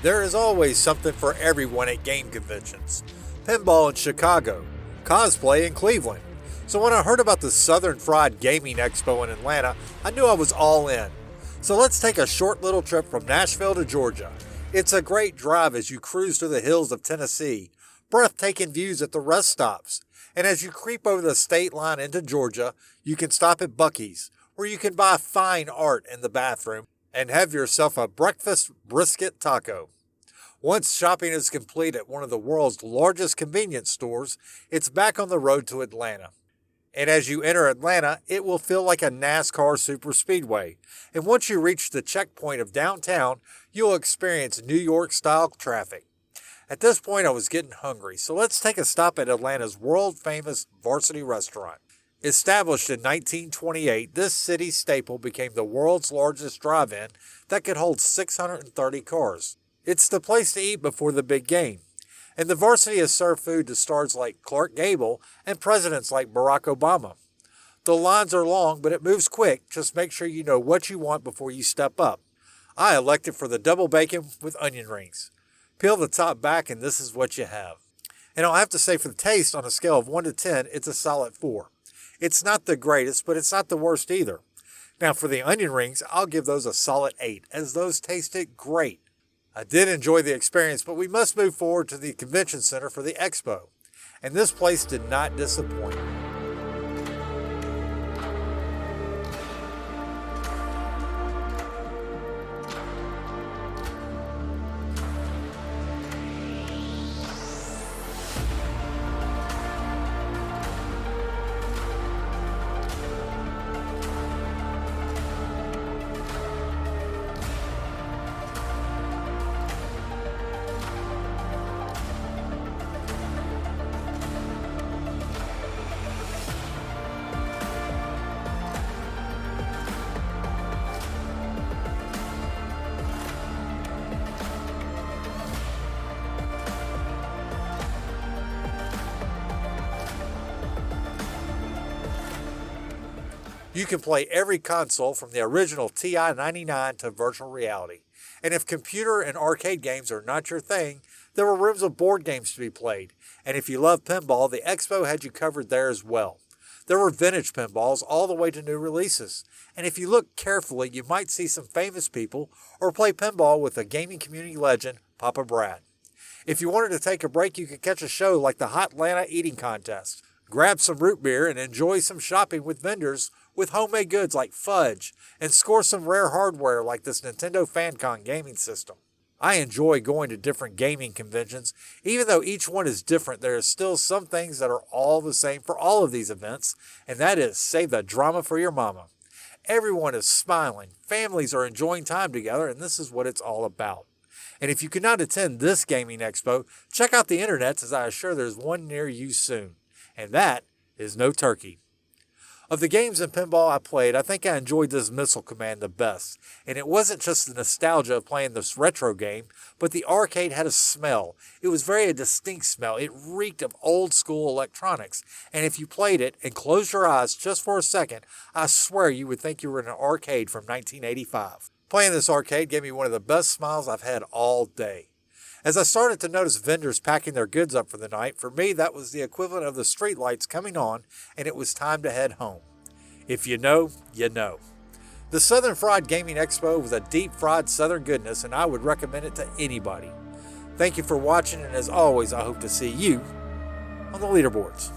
There is always something for everyone at game conventions. Pinball in Chicago, cosplay in Cleveland. So when I heard about the Southern Fried Gaming Expo in Atlanta, I knew I was all in. So let's take a short little trip from Nashville to Georgia. It's a great drive as you cruise through the hills of Tennessee, breathtaking views at the rest stops. And as you creep over the state line into Georgia, you can stop at Buc-ee's, where you can buy fine art in the bathroom and have yourself a breakfast brisket taco. Once shopping is complete at one of the world's largest convenience stores, it's back on the road to Atlanta. And as you enter Atlanta, it will feel like a NASCAR superspeedway. And once you reach the checkpoint of downtown, you'll experience New York-style traffic. At this point, I was getting hungry, so let's take a stop at Atlanta's world-famous Varsity Restaurant. Established in 1928, this city staple became the world's largest drive-in that could hold 630 cars. It's the place to eat before the big game. And the Varsity has served food to stars like Clark Gable and presidents like Barack Obama. The lines are long, but it moves quick. Just make sure you know what you want before you step up. I elected for the double bacon with onion rings. Peel the top back and this is what you have. And I'll have to say, for the taste, on a scale of 1 to 10, it's a solid 4. It's not the greatest, but it's not the worst either. Now for the onion rings, I'll give those a solid 8, as those tasted great. I did enjoy the experience, but we must move forward to the convention center for the expo. And this place did not disappoint. You can play every console from the original TI-99 to virtual reality. And if computer and arcade games are not your thing, there were rooms of board games to be played. And if you love pinball, the expo had you covered there as well. There were vintage pinballs all the way to new releases. And if you look carefully, you might see some famous people or play pinball with a gaming community legend, Papa Brad. If you wanted to take a break, you could catch a show like the Hot Atlanta Eating Contest. Grab some root beer and enjoy some shopping with vendors with homemade goods like fudge, and score some rare hardware like this Nintendo FanCon gaming system. I enjoy going to different gaming conventions. Even though each one is different, there are still some things that are all the same for all of these events, and that is save the drama for your mama. Everyone is smiling, families are enjoying time together, and this is what it's all about. And if you could not attend this gaming expo, check out the internet, as I assure there's one near you soon. And that is no turkey. Of the games in pinball I played, I think I enjoyed this Missile Command the best. And it wasn't just the nostalgia of playing this retro game, but the arcade had a smell. It was very a distinct smell. It reeked of old school electronics. And if you played it and closed your eyes just for a second, I swear you would think you were in an arcade from 1985. Playing this arcade gave me one of the best smiles I've had all day. As I started to notice vendors packing their goods up for the night, for me that was the equivalent of the street lights coming on, and it was time to head home. If you know, you know. The Southern Fried Gaming Expo was a deep fried southern goodness, and I would recommend it to anybody. Thank you for watching, and as always, I hope to see you on the leaderboards.